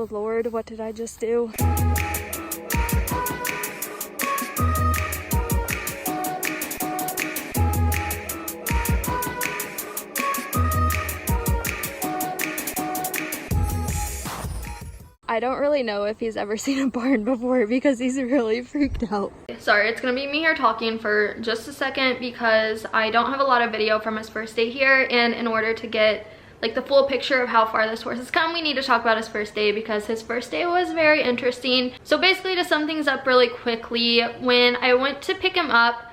Oh Lord, what did I just do? I don't really know if he's ever seen a barn before because he's really freaked out. Sorry, it's gonna be me here talking for just a second because I don't have a lot of video from his first day here, and in order to get like the full picture of how far this horse has come, we need to talk about his first day because his first day was very interesting. So basically, to sum things up really quickly, when I went to pick him up,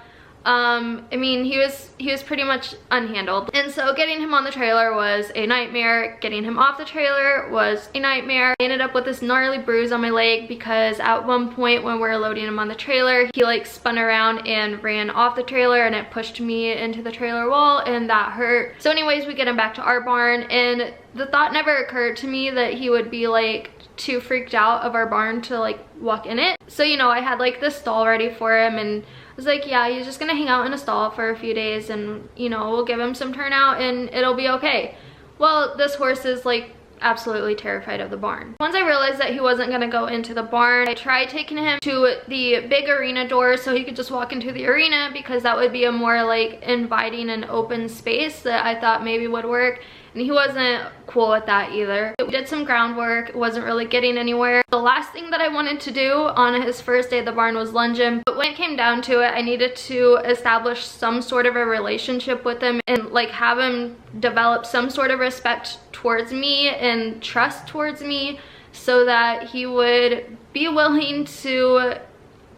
I mean, he was pretty much unhandled, and so getting him on the trailer was a nightmare. Getting him off the trailer was a nightmare. I ended up with this gnarly bruise on my leg because at one point when we were loading him on the trailer, he like spun around and ran off the trailer, and it pushed me into the trailer wall, and that hurt. So anyways, we get him back to our barn, and the thought never occurred to me that he would be like too freaked out of our barn to like walk in it. So, you know, I had like this stall ready for him, and I was like, yeah, he's just gonna hang out in a stall for a few days, and you know, we'll give him some turnout and it'll be okay. Well, this horse is like absolutely terrified of the barn. Once I realized that he wasn't gonna go into the barn, I tried taking him to the big arena door so he could just walk into the arena, because that would be a more like inviting and open space that I thought maybe would work. And he wasn't cool with that either. We did some groundwork, it wasn't really getting anywhere. The last thing that I wanted to do on his first day at the barn was lunge him, but when it came down to it, I needed to establish some sort of a relationship with him and like have him develop some sort of respect towards me and trust towards me, so that he would be willing to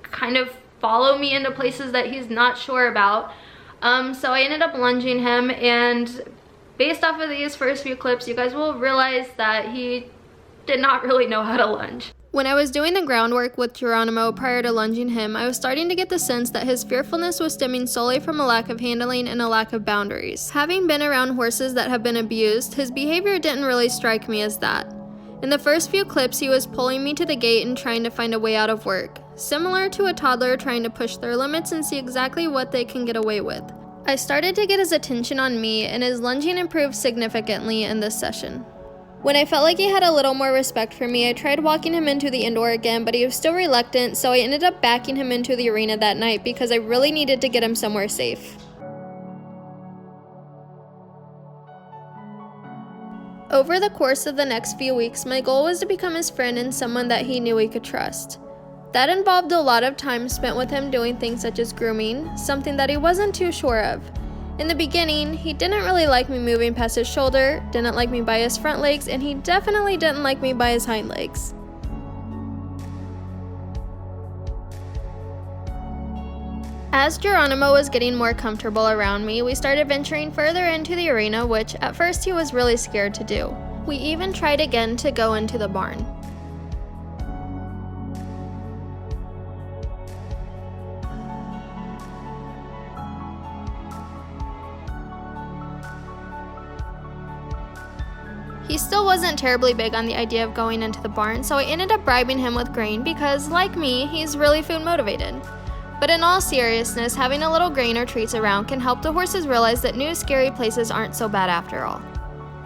kind of follow me into places that he's not sure about. So I ended up lunging him, and based off of these first few clips, you guys will realize that he did not really know how to lunge. When I was doing the groundwork with Geronimo prior to lunging him, I was starting to get the sense that his fearfulness was stemming solely from a lack of handling and a lack of boundaries. Having been around horses that have been abused, his behavior didn't really strike me as that. In the first few clips, he was pulling me to the gate and trying to find a way out of work, similar to a toddler trying to push their limits and see exactly what they can get away with. I started to get his attention on me, and his lunging improved significantly in this session. When I felt like he had a little more respect for me, I tried walking him into the indoor again, but he was still reluctant, so I ended up backing him into the arena that night because I really needed to get him somewhere safe. Over the course of the next few weeks, my goal was to become his friend and someone that he knew he could trust. That involved a lot of time spent with him doing things such as grooming, something that he wasn't too sure of. In the beginning, he didn't really like me moving past his shoulder, didn't like me by his front legs, and he definitely didn't like me by his hind legs. As Geronimo was getting more comfortable around me, we started venturing further into the arena, which at first he was really scared to do. We even tried again to go into the barn. He still wasn't terribly big on the idea of going into the barn, so I ended up bribing him with grain because, like me, he's really food motivated. But in all seriousness, having a little grain or treats around can help the horses realize that new scary places aren't so bad after all.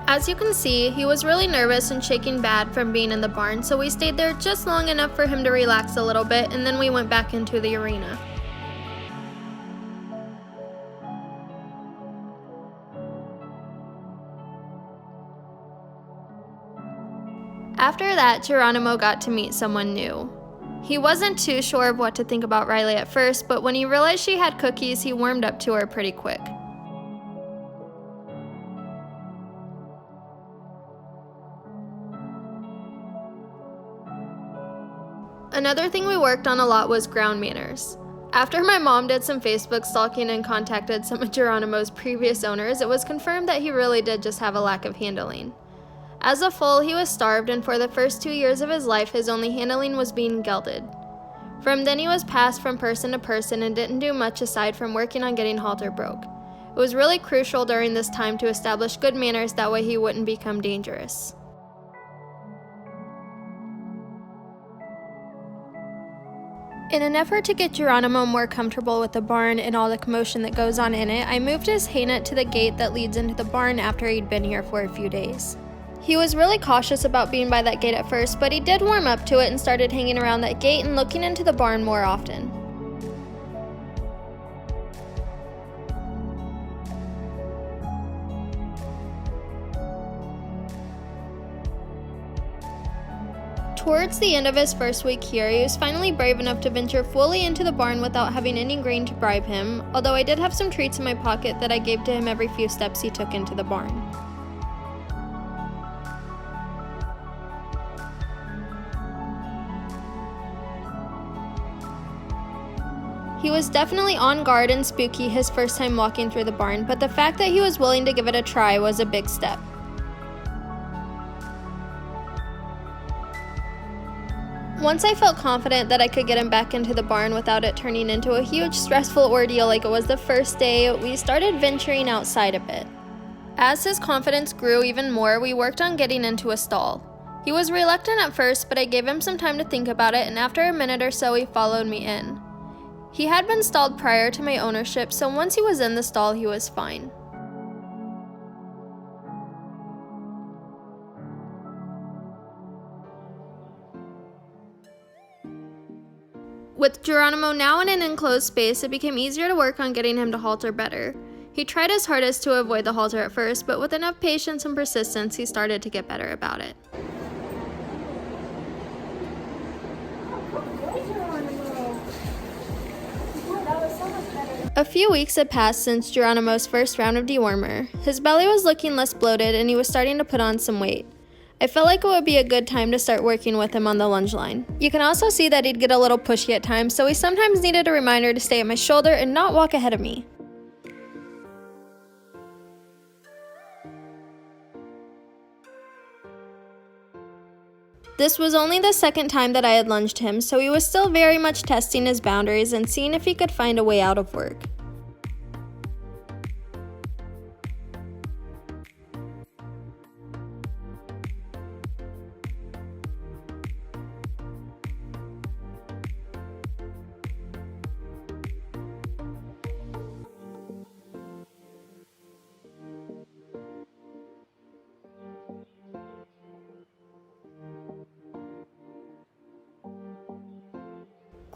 As you can see, he was really nervous and shaking bad from being in the barn, so we stayed there just long enough for him to relax a little bit, and then we went back into the arena. After that, Geronimo got to meet someone new. He wasn't too sure of what to think about Riley at first, but when he realized she had cookies, he warmed up to her pretty quick. Another thing we worked on a lot was ground manners. After my mom did some Facebook stalking and contacted some of Geronimo's previous owners, it was confirmed that he really did just have a lack of handling. As a foal, he was starved, and for the first 2 years of his life, his only handling was being gelded. From then he was passed from person to person and didn't do much aside from working on getting halter broke. It was really crucial during this time to establish good manners, that way he wouldn't become dangerous. In an effort to get Geronimo more comfortable with the barn and all the commotion that goes on in it, I moved his hay net to the gate that leads into the barn after he'd been here for a few days. He was really cautious about being by that gate at first, but he did warm up to it and started hanging around that gate and looking into the barn more often. Towards the end of his first week here, he was finally brave enough to venture fully into the barn without having any grain to bribe him, although I did have some treats in my pocket that I gave to him every few steps he took into the barn. He was definitely on guard and spooky his first time walking through the barn, but the fact that he was willing to give it a try was a big step. Once I felt confident that I could get him back into the barn without it turning into a huge stressful ordeal like it was the first day, we started venturing outside a bit. As his confidence grew even more, we worked on getting into a stall. He was reluctant at first, but I gave him some time to think about it, and after a minute or so he followed me in. He had been stalled prior to my ownership, so once he was in the stall, he was fine. With Geronimo now in an enclosed space, it became easier to work on getting him to halter better. He tried his hardest to avoid the halter at first, but with enough patience and persistence, he started to get better about it. A few weeks had passed since Geronimo's first round of dewormer. His belly was looking less bloated and he was starting to put on some weight. I felt like it would be a good time to start working with him on the lunge line. You can also see that he'd get a little pushy at times, so he sometimes needed a reminder to stay at my shoulder and not walk ahead of me. This was only the second time that I had lunged him, so he was still very much testing his boundaries and seeing if he could find a way out of work.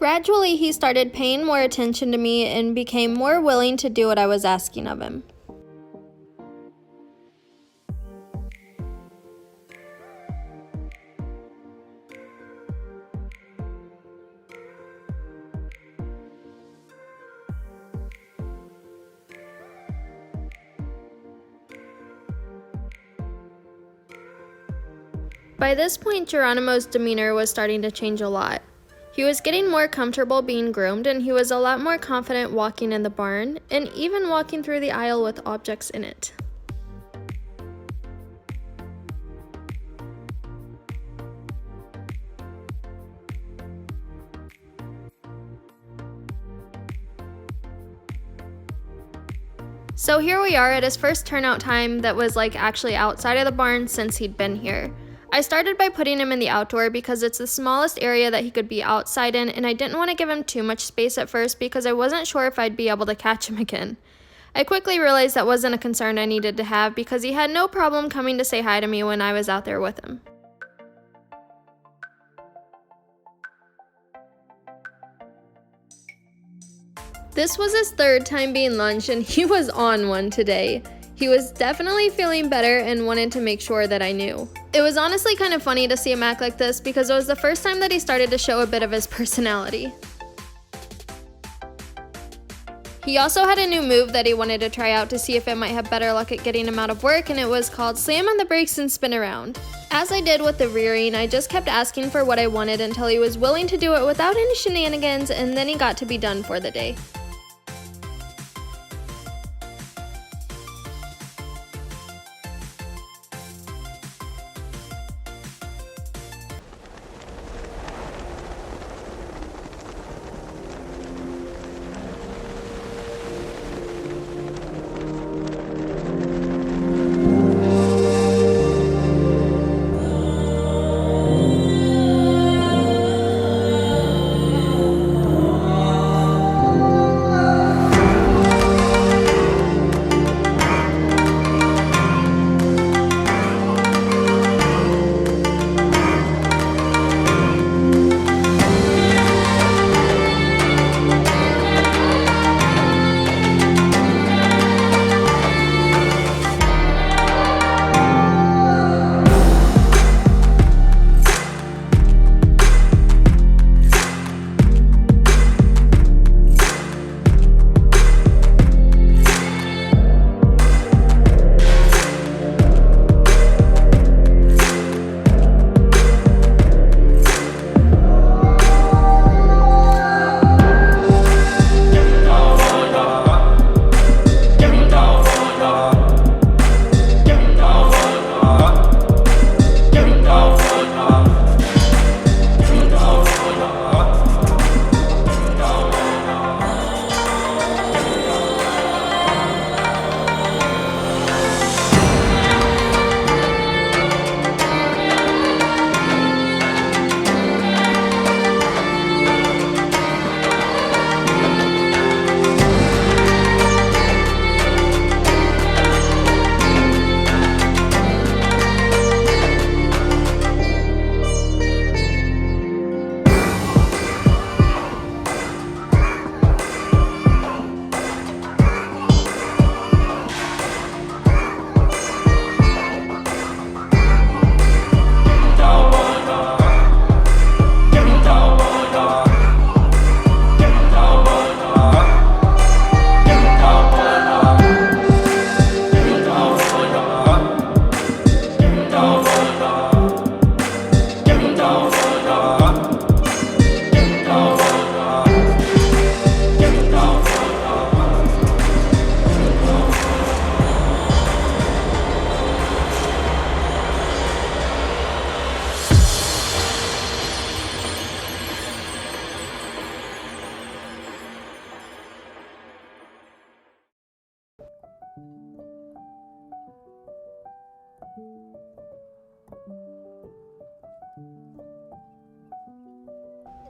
Gradually, he started paying more attention to me and became more willing to do what I was asking of him. By this point, Geronimo's demeanor was starting to change a lot. He was getting more comfortable being groomed, and he was a lot more confident walking in the barn, and even walking through the aisle with objects in it. So here we are at his first turnout time that was actually outside of the barn since he'd been here. I started by putting him in the outdoor because it's the smallest area that he could be outside in, and I didn't want to give him too much space at first because I wasn't sure if I'd be able to catch him again. I quickly realized that wasn't a concern I needed to have because he had no problem coming to say hi to me when I was out there with him. This was his third time being lunged, and he was on one today. He was definitely feeling better and wanted to make sure that I knew. It was honestly kind of funny to see him act like this because it was the first time that he started to show a bit of his personality. He also had a new move that he wanted to try out to see if it might have better luck at getting him out of work, and it was called Slam on the Brakes and Spin Around. As I did with the rearing, I just kept asking for what I wanted until he was willing to do it without any shenanigans, and then he got to be done for the day.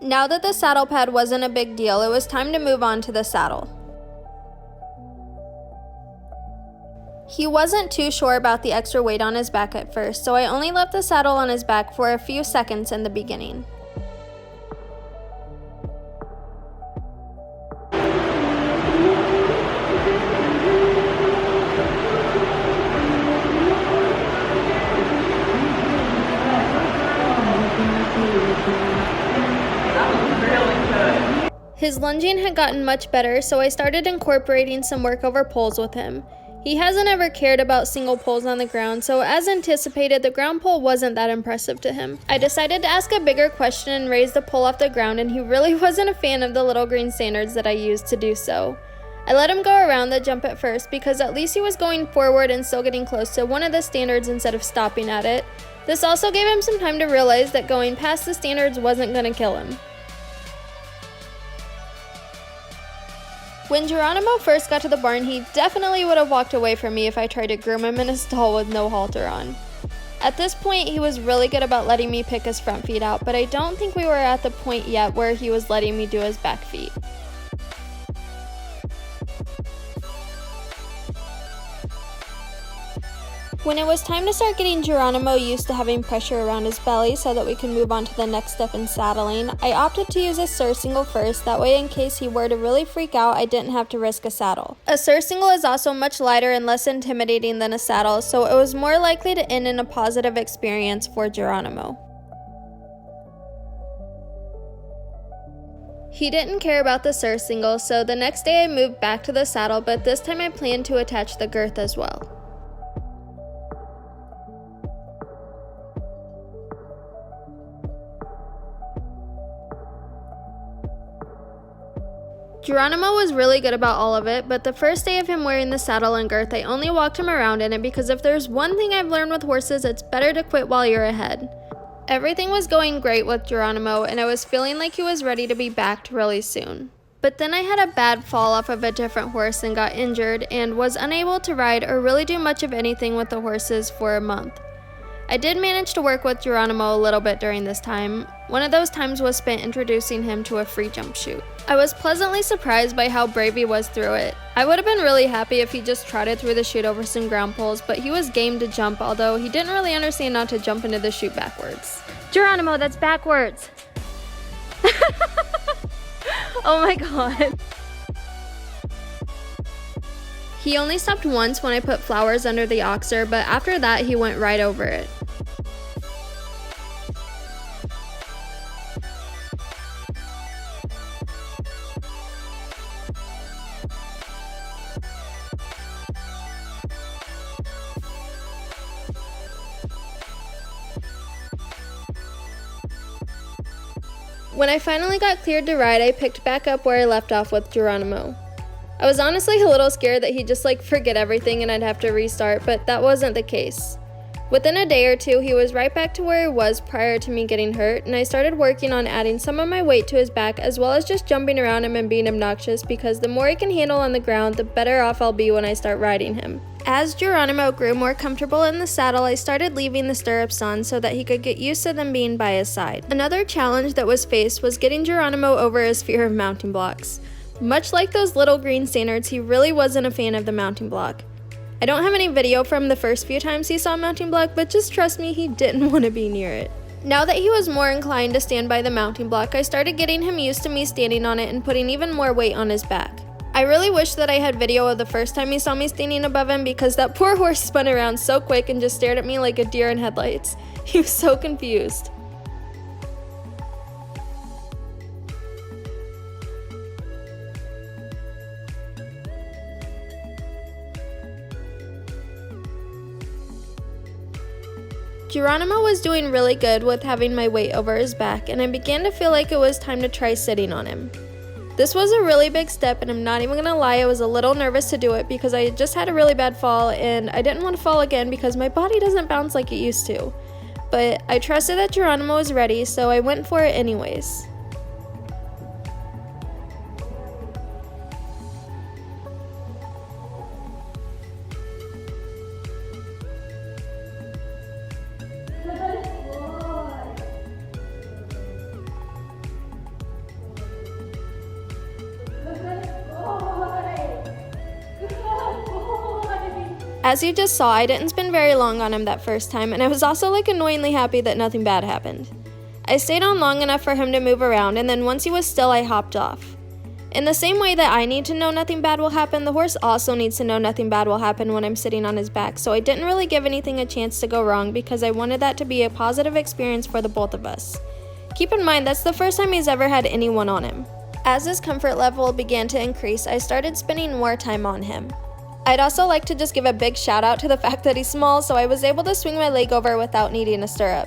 Now that the saddle pad wasn't a big deal, it was time to move on to the saddle. He wasn't too sure about the extra weight on his back at first, so I only left the saddle on his back for a few seconds in the beginning. His lunging had gotten much better, so I started incorporating some work over poles with him. He hasn't ever cared about single poles on the ground, so as anticipated, the ground pole wasn't that impressive to him. I decided to ask a bigger question and raise the pole off the ground, and he really wasn't a fan of the little green standards that I used to do so. I let him go around the jump at first because at least he was going forward and still getting close to one of the standards instead of stopping at it. This also gave him some time to realize that going past the standards wasn't going to kill him. When Geronimo first got to the barn, he definitely would have walked away from me if I tried to groom him in a stall with no halter on. At this point, he was really good about letting me pick his front feet out, but I don't think we were at the point yet where he was letting me do his back feet. When it was time to start getting Geronimo used to having pressure around his belly so that we can move on to the next step in saddling, I opted to use a surcingle first, that way in case he were to really freak out, I didn't have to risk a saddle. A surcingle is also much lighter and less intimidating than a saddle, so it was more likely to end in a positive experience for Geronimo. He didn't care about the surcingle, so the next day I moved back to the saddle, but this time I planned to attach the girth as well. Geronimo was really good about all of it, but the first day of him wearing the saddle and girth, I only walked him around in it because if there's one thing I've learned with horses, it's better to quit while you're ahead. Everything was going great with Geronimo, and I was feeling like he was ready to be backed really soon. But then I had a bad fall off of a different horse and got injured and was unable to ride or really do much of anything with the horses for a month. I did manage to work with Geronimo a little bit during this time. One of those times was spent introducing him to a free jump chute. I was pleasantly surprised by how brave he was through it. I would have been really happy if he just trotted through the chute over some ground poles, but he was game to jump, although he didn't really understand not to jump into the chute backwards. Geronimo, that's backwards! Oh my god. He only stopped once when I put flowers under the oxer, but after that he went right over it. When I finally got cleared to ride, I picked back up where I left off with Geronimo. I was honestly a little scared that he'd just forget everything and I'd have to restart, but that wasn't the case. Within a day or two, he was right back to where he was prior to me getting hurt, and I started working on adding some of my weight to his back as well as just jumping around him and being obnoxious because the more he can handle on the ground, the better off I'll be when I start riding him. As Geronimo grew more comfortable in the saddle, I started leaving the stirrups on so that he could get used to them being by his side. Another challenge that was faced was getting Geronimo over his fear of mounting blocks. Much like those little green standards, he really wasn't a fan of the mounting block. I don't have any video from the first few times he saw a mounting block, but just trust me, he didn't want to be near it. Now that he was more inclined to stand by the mounting block, I started getting him used to me standing on it and putting even more weight on his back. I really wish that I had video of the first time he saw me standing above him because that poor horse spun around so quick and just stared at me like a deer in headlights. He was so confused. Geronimo was doing really good with having my weight over his back, and I began to feel like it was time to try sitting on him. This was a really big step, and I'm not even gonna lie, I was a little nervous to do it because I just had a really bad fall and I didn't want to fall again because my body doesn't bounce like it used to. But I trusted that Geronimo was ready, so I went for it anyways. As you just saw, I didn't spend very long on him that first time, and I was also like annoyingly happy that nothing bad happened. I stayed on long enough for him to move around, and then once he was still, I hopped off. In the same way that I need to know nothing bad will happen, the horse also needs to know nothing bad will happen when I'm sitting on his back, so I didn't really give anything a chance to go wrong because I wanted that to be a positive experience for the both of us. Keep in mind, that's the first time he's ever had anyone on him. As his comfort level began to increase, I started spending more time on him. I'd also like to just give a big shout out to the fact that he's small, so I was able to swing my leg over without needing a stirrup.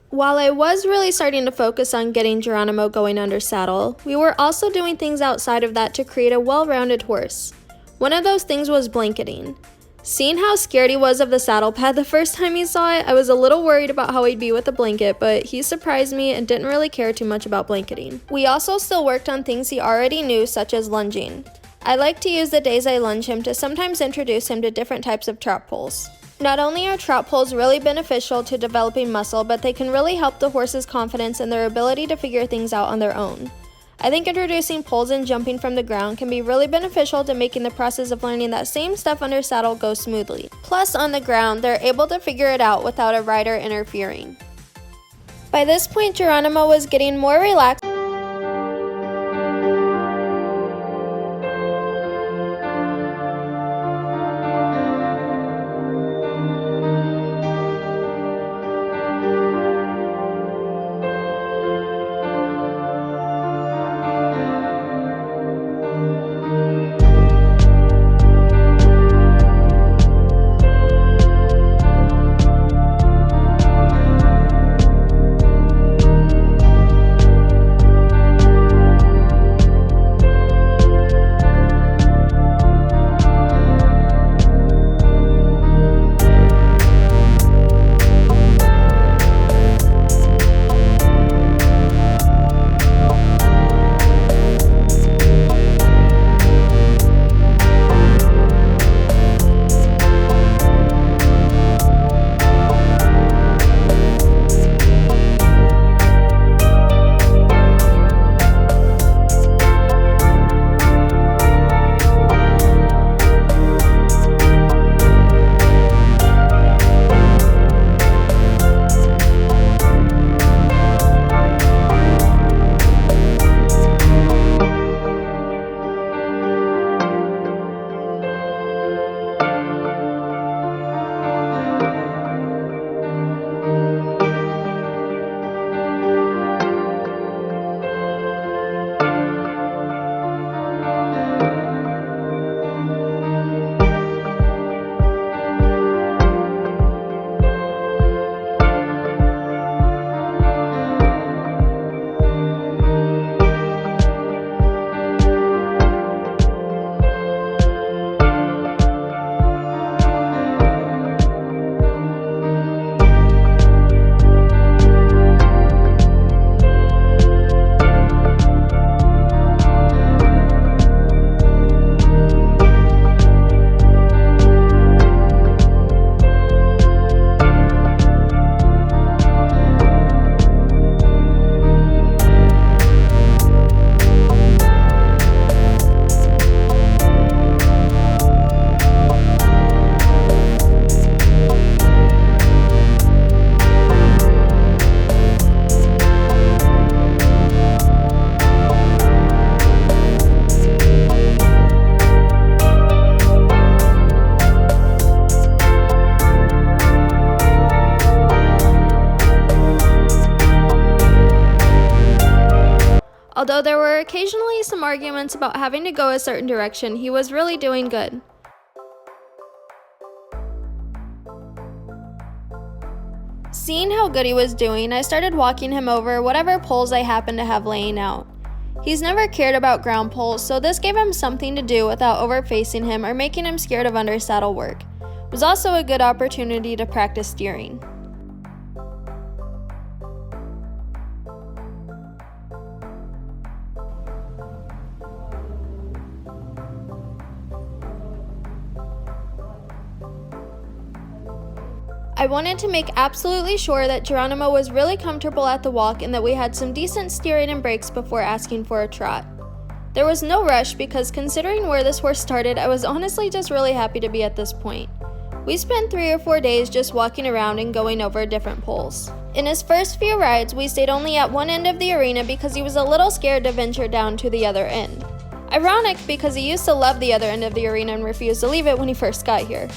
While I was really starting to focus on getting Geronimo going under saddle, we were also doing things outside of that to create a well-rounded horse. One of those things was blanketing. Seeing how scared he was of the saddle pad the first time he saw it, I was a little worried about how he'd be with the blanket, but he surprised me and didn't really care too much about blanketing. We also still worked on things he already knew, such as lunging. I like to use the days I lunge him to sometimes introduce him to different types of trot pulls. Not only are trot pulls really beneficial to developing muscle, but they can really help the horse's confidence and their ability to figure things out on their own. I think introducing pulls and jumping from the ground can be really beneficial to making the process of learning that same stuff under saddle go smoothly. Plus, on the ground, they're able to figure it out without a rider interfering. By this point, Geronimo was getting more relaxed. Although there were occasionally some arguments about having to go a certain direction, he was really doing good. Seeing how good he was doing, I started walking him over whatever poles I happened to have laying out. He's never cared about ground poles, so this gave him something to do without over-facing him or making him scared of under saddle work. It was also a good opportunity to practice steering. I wanted to make absolutely sure that Geronimo was really comfortable at the walk and that we had some decent steering and brakes before asking for a trot. There was no rush because considering where this horse started, I was honestly just really happy to be at this point. We spent 3 or 4 days just walking around and going over different poles. In his first few rides, we stayed only at one end of the arena because he was a little scared to venture down to the other end. Ironic because he used to love the other end of the arena and refused to leave it when he first got here.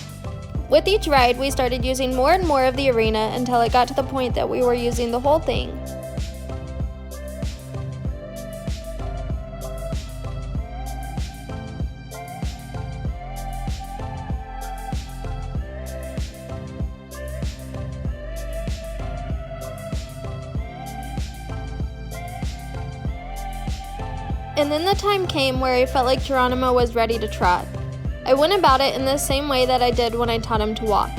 With each ride, we started using more and more of the arena until it got to the point that we were using the whole thing. And then the time came where I felt like Geronimo was ready to trot. I went about it in the same way that I did when I taught him to walk.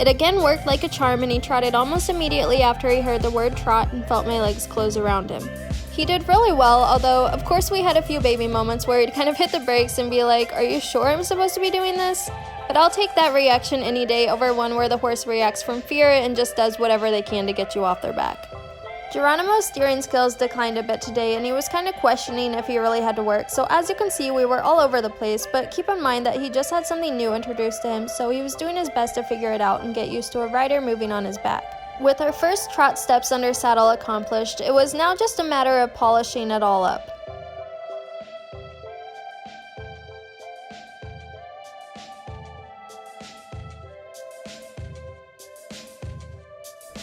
It again worked like a charm and he trotted almost immediately after he heard the word trot and felt my legs close around him. He did really well, although of course we had a few baby moments where he'd kind of hit the brakes and be like, "Are you sure I'm supposed to be doing this?" But I'll take that reaction any day over one where the horse reacts from fear and just does whatever they can to get you off their back. Geronimo's steering skills declined a bit today and he was kind of questioning if he really had to work, so as you can see we were all over the place, but keep in mind that he just had something new introduced to him, so he was doing his best to figure it out and get used to a rider moving on his back. With our first trot steps under saddle accomplished, it was now just a matter of polishing it all up.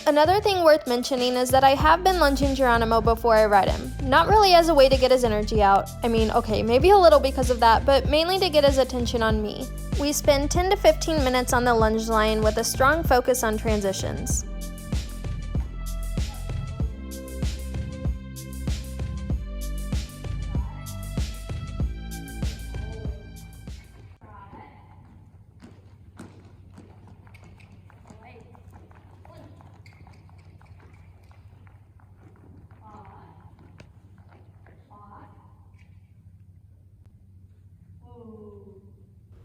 Another thing worth mentioning is that I have been lunging Geronimo before I ride him. Not really as a way to get his energy out. I mean, okay, maybe a little because of that, but mainly to get his attention on me. We spend 10 to 15 minutes on the lunge line with a strong focus on transitions.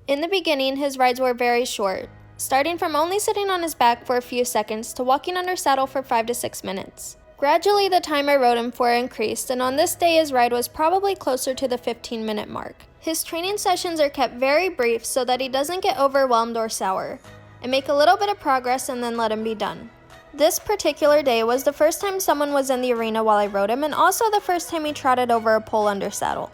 In the beginning, his rides were very short, starting from only sitting on his back for a few seconds to walking under saddle for 5 to 6 minutes. Gradually, the time I rode him for increased, and on this day his ride was probably closer to the 15-minute mark. His training sessions are kept very brief so that he doesn't get overwhelmed or sour. I make a little bit of progress and then let him be done. This particular day was the first time someone was in the arena while I rode him, and also the first time he trotted over a pole under saddle.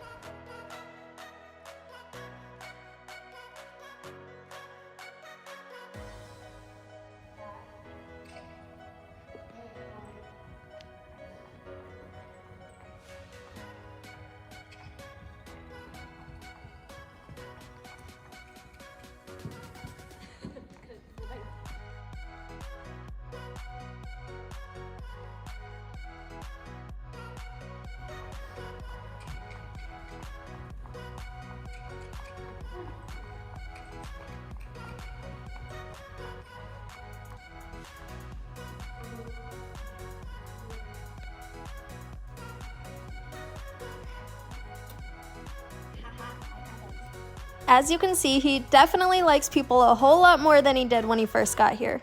As you can see, he definitely likes people a whole lot more than he did when he first got here.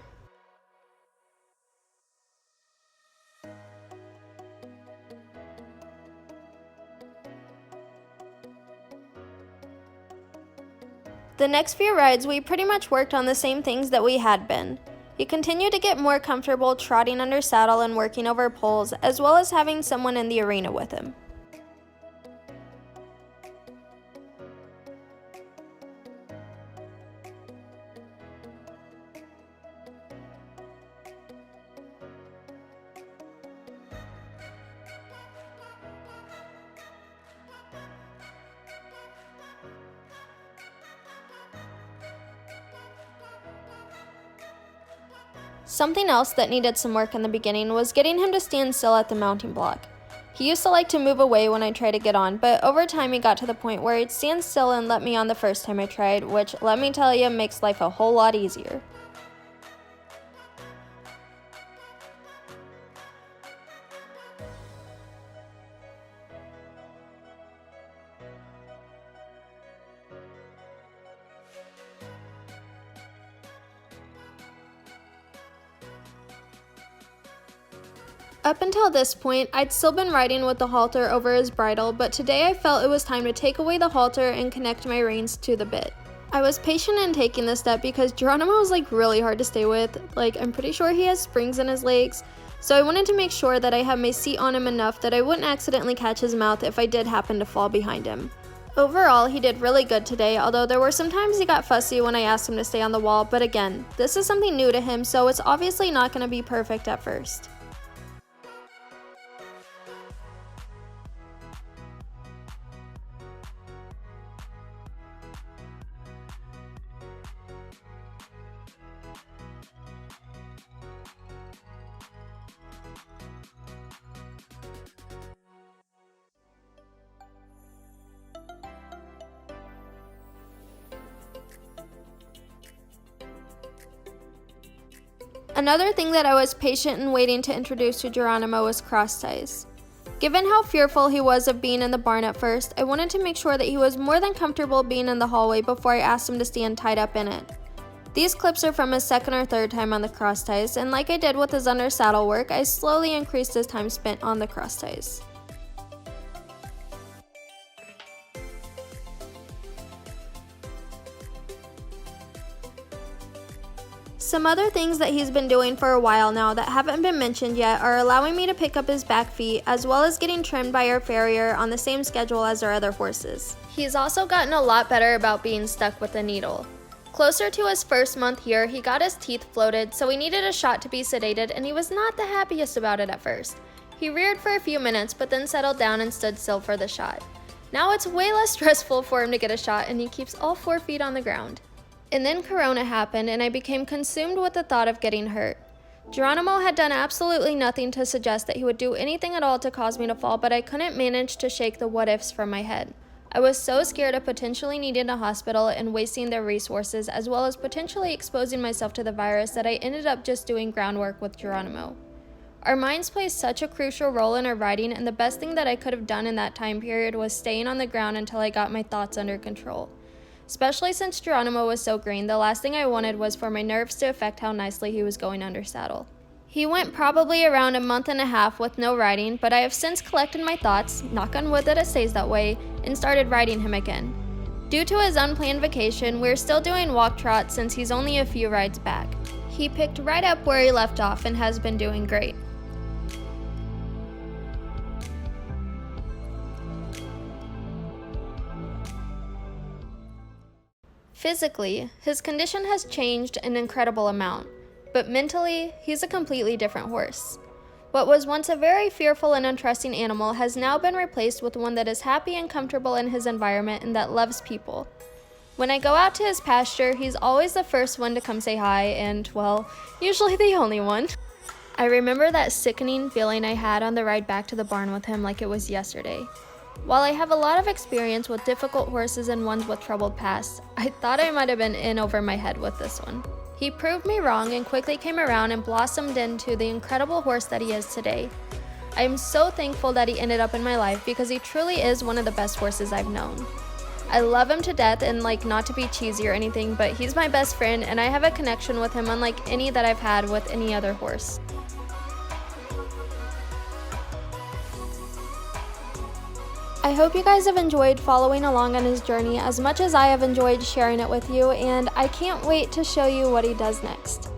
The next few rides, we pretty much worked on the same things that we had been. He continued to get more comfortable trotting under saddle and working over poles, as well as having someone in the arena with him. Something else that needed some work in the beginning was getting him to stand still at the mounting block. He used to like to move away when I tried to get on, but over time he got to the point where he'd stand still and let me on the first time I tried, which, let me tell you, makes life a whole lot easier. Up until this point, I'd still been riding with the halter over his bridle, but today I felt it was time to take away the halter and connect my reins to the bit. I was patient in taking this step because Geronimo is really hard to stay with. I'm pretty sure he has springs in his legs, so I wanted to make sure that I had my seat on him enough that I wouldn't accidentally catch his mouth if I did happen to fall behind him. Overall, he did really good today, although there were some times he got fussy when I asked him to stay on the wall, but again, this is something new to him, so it's obviously not going to be perfect at first. Another thing that I was patient in waiting to introduce to Geronimo was cross ties. Given how fearful he was of being in the barn at first, I wanted to make sure that he was more than comfortable being in the hallway before I asked him to stand tied up in it. These clips are from his second or third time on the cross ties, and like I did with his under saddle work, I slowly increased his time spent on the cross ties. Some other things that he's been doing for a while now that haven't been mentioned yet are allowing me to pick up his back feet, as well as getting trimmed by our farrier on the same schedule as our other horses. He's also gotten a lot better about being stuck with a needle. Closer to his first month here, he got his teeth floated, so he needed a shot to be sedated, and he was not the happiest about it at first. He reared for a few minutes, but then settled down and stood still for the shot. Now it's way less stressful for him to get a shot, and he keeps all 4 feet on the ground. And then Corona happened, and I became consumed with the thought of getting hurt. Geronimo had done absolutely nothing to suggest that he would do anything at all to cause me to fall, but I couldn't manage to shake the what-ifs from my head. I was so scared of potentially needing a hospital and wasting their resources, as well as potentially exposing myself to the virus, that I ended up just doing groundwork with Geronimo. Our minds play such a crucial role in our riding, and the best thing that I could have done in that time period was staying on the ground until I got my thoughts under control. Especially since Geronimo was so green, the last thing I wanted was for my nerves to affect how nicely he was going under saddle. He went probably around a month and a half with no riding, but I have since collected my thoughts, knock on wood that it stays that way, and started riding him again. Due to his unplanned vacation, we're still doing walk trot since he's only a few rides back. He picked right up where he left off and has been doing great. Physically, his condition has changed an incredible amount, but mentally, he's a completely different horse. What was once a very fearful and untrusting animal has now been replaced with one that is happy and comfortable in his environment and that loves people. When I go out to his pasture, he's always the first one to come say hi and, well, usually the only one. I remember that sickening feeling I had on the ride back to the barn with him like it was yesterday. While I have a lot of experience with difficult horses and ones with troubled pasts, I thought I might have been in over my head with this one. He proved me wrong and quickly came around and blossomed into the incredible horse that he is today. I am so thankful that he ended up in my life because he truly is one of the best horses I've known. I love him to death, and not to be cheesy or anything, but he's my best friend and I have a connection with him unlike any that I've had with any other horse. I hope you guys have enjoyed following along on his journey as much as I have enjoyed sharing it with you, and I can't wait to show you what he does next.